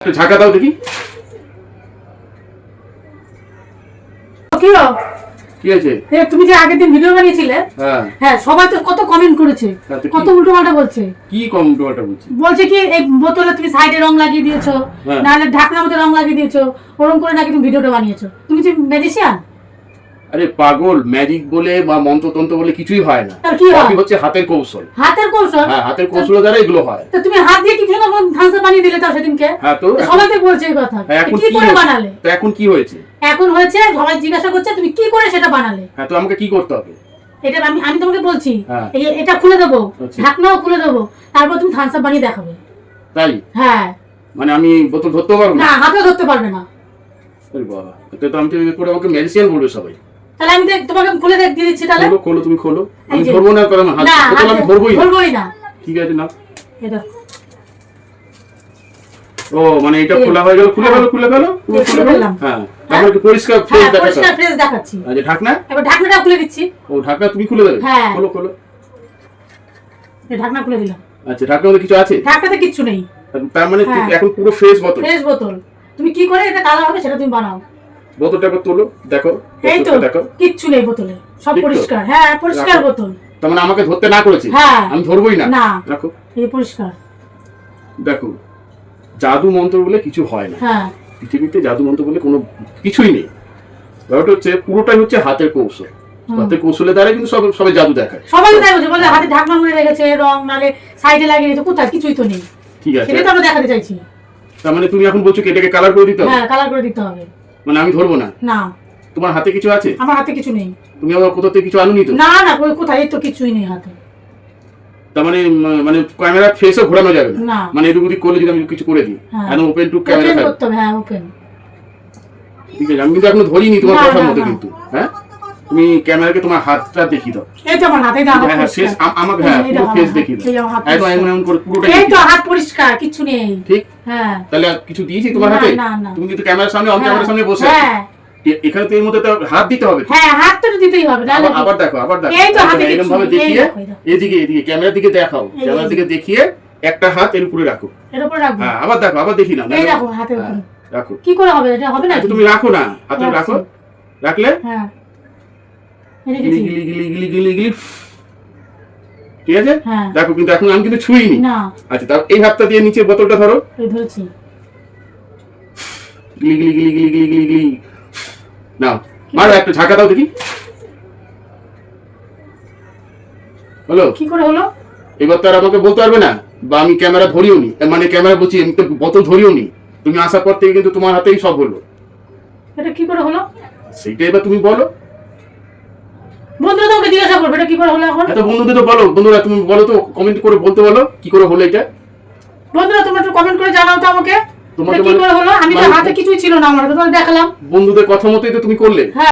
একটু ঝাঁকা দাও দেখি। কি হয়েছে? তুমি যে আগের দিন ভিডিও বানিয়েছিলে, হ্যাঁ সবাই তো কত কমেন্ট করেছে, কত উল্টো পাল্টা বলছে। কি কমেন্ট পাল্টা বলছে? বলছে কি এই বোতলে তুমি সাইডে রং লাগিয়ে দিয়েছো, নাহলে ঢাকনার মধ্যে রং লাগিয়ে দিয়েছো, ওরকম করে নাকি তুমি ভিডিওটা বানিয়েছো। তুমি যে ম্যাজিশিয়ান? আরে পাগল, ম্যাজিক বলে বা মন্ত্রতন্ত্র বলে কিছুই হয় না। কি হয়? হচ্ছে হাতের কৌশল। হাতের কৌশল? হ্যাঁ, হাতের কৌশলের দ্বারা এগুলো হয়। তো তুমি হাত দিয়ে কি জন্য ধানসা বানিয়ে দিলে তাও সেদিনকে? হ্যাঁ, তো সবাই তো বলছে এই কথা। কি করে বানালে? তো এখন কি হয়েছে? এখন হয়েছে সবাই জিজ্ঞাসা করছে তুমি কি করে সেটা বানালে। হ্যাঁ, তো আমাকে কি করতে হবে? এটা আমি তোমাকে বলছি, এটা খুলে দেবো, ঢাকনাও খুলে দেবো, তারপর তুমি ধানসা বানিয়ে দেখাবে। তাই? হ্যাঁ। মানে আমি বোতল ধরতে পারবো না? না, হাতে ধরতে পারবে না। আরে বাবা, তো আমি করে আমাকে ম্যাজিশিয়ান বলবে সবাই। তাহলে আমি তোমাকে খুলে দিয়ে দিচ্ছি। তাহলে খোলো, তুমি খোলো। আমি ধরবো না, কারণ হাত বোতল আমি ধরবোই না। ঠিক আছে না? এটা ও মানে এটা খোলা হয়ে গেল। খুলে গেল। হ্যাঁ, তারপরে কি পরিষ্কার ফ্রেশ দেখাচ্ছি? পরিষ্কার ফ্রেশ দেখাচ্ছি। আচ্ছা, ঢাকনা? এবার ঢাকনাটা খুলে দিচ্ছি। ও, ঢাকনা তুমি খুলে দেবে? হ্যাঁ, খোলো। এই ঢাকনা খুলে দিলাম। আচ্ছা, ঢাকনার মধ্যে কিছু আছে? ঢাকনাতে কিছু নেই। তার মানে এখন পুরো ফ্রেশ বোতল। ফ্রেশ বোতল। তুমি কি করে এটা কালার হবে সেটা তুমি বানাও। বোতলটা একবার তোলো, দেখো। এই তো, কিচ্ছু নেই বোতলে, সব পরিষ্কার। হ্যাঁ, পরিষ্কার বোতল। তার মানে আমাকে ধরতে না করেছে? হ্যাঁ, আমি ধরবই না। না, রাখো। এই পরিষ্কার। দেখো, জাদু মন্ত্র বলে কিছু হয় না। হ্যাঁ, পৃথিবীতে জাদু মন্ত্র বলে কোনো কিছুই নেই। ব্যাপারটা হচ্ছে পুরোটাই হচ্ছে হাতের কৌশল। হাতের কৌশলের দ্বারা কিন্তু সবাই জাদু দেখায়। সবাই তাই বলছে, বলে হাতে ঢাকনা মুড়ে রেখেছে, রং নালে সাইডে লাগিয়ে রেখেছে, কোথায় কিছুই তো নেই। ঠিক আছে, সেটা তো আমরা দেখাতে চাইছি। তার মানে তুমি এখন বলছো কি এটাকে কালার করে দিতে হবে? হ্যাঁ, কালার করে দিতে হবে। মানে আমি ধরবো না? না। তোমার হাতে কিছু আছে? আমার হাতে কিছু নেই। তুমি আবার কোথা থেকে কিছু আনুনি তো? না, কোথায়, এই তো কিছুই নেই হাতে। তার মানে ক্যামেরা ফেসও ঘোরানো যাবে না। মানে এদিক ওদিক করলে যদি আমি কিছু করে দিই, একদম ওপেন টু ক্যামেরা থাকবে। হ্যাঁ, ওপেন। ঠিক আছে, আমি কিন্তু এখনো ধরিনি তোমার কথার মধ্যে কিন্তু। হ্যাঁ, তুমি ক্যামেরাকে তোমার হাতটা দেখিয়ে দাও। এই তো আমার হাতে দাও। হ্যাঁ, ফেস আমাকে, হ্যাঁ, পুরো ফেস দেখিয়ে দাও। একদম এমন করে পুরোটা। এই তো হাত পরিষ্কার, কিছু নেই। ঠিক? হ্যাঁ। তাহলে কিছু দিয়েছি তোমার হাতে? না। তুমি কিন্তু ক্যামেরার সামনে, অন ক্যামেরার সামনে বসে আছো। হ্যাঁ। এখানে তো এর মধ্যে তো হাত দিতে হবে। হ্যাঁ, হাত তো দিতেই হবে। আবার দেখো। এই তো হাতে এরকম ভাবে দেখিয়ে এদিকে ক্যামেরার দিকে দেখাও। ক্যামেরার দিকে দেখিয়ে একটা হাত এর উপরে রাখো। এর উপরে রাখো। হ্যাঁ, আবার দেখো, আবার দেখি না। এই রাখো, হাতের উপরে রাখো। কি করে হবে? এটা হবে না। তুমি রাখো না, হাতে রাখো। রাখলে হ্যাঁ, গিলি। ঠিক আছে, দেখো। কিন্তু এখন আমি কিন্তু ছুঁইনি। না। আচ্ছা, তার এই হাতটা দিয়ে নিচে বোতলটা ধরো। এই ধরেছি। গিলি। নাও, মারো, একটু ঝাঁকা দাও দেখি। হলো? কি করে হলো? এবার তো আর আমাকে বলতে পারবে না, বা আমি ক্যামেরা ধরিও নি, মানে ক্যামেরা বলছি, আমি তো বোতল ধরিও নি। তুমি আসার পর থেকে কিন্তু তোমার হাতেই সব হলো। এটা কি করে হলো সেটা এবার তুমি বলো। বন্ধুরা তোমাকে জিজ্ঞাসা করবে এটা কি করে হলো এখন। এত বন্ধুদের তো বলো। বন্ধুরা তুমি বলো তো, কমেন্ট করে বলতে বলো কি করে হলো এটা। বন্ধুরা তোমরা একটু কমেন্ট করে জানাও তো আমাকে কি করে হলো। আমি তো হাতে কিছুই ছিল না, আমার তো দেখালাম। বন্ধুদের কথা মতোই তো তুমি করলে। হ্যাঁ।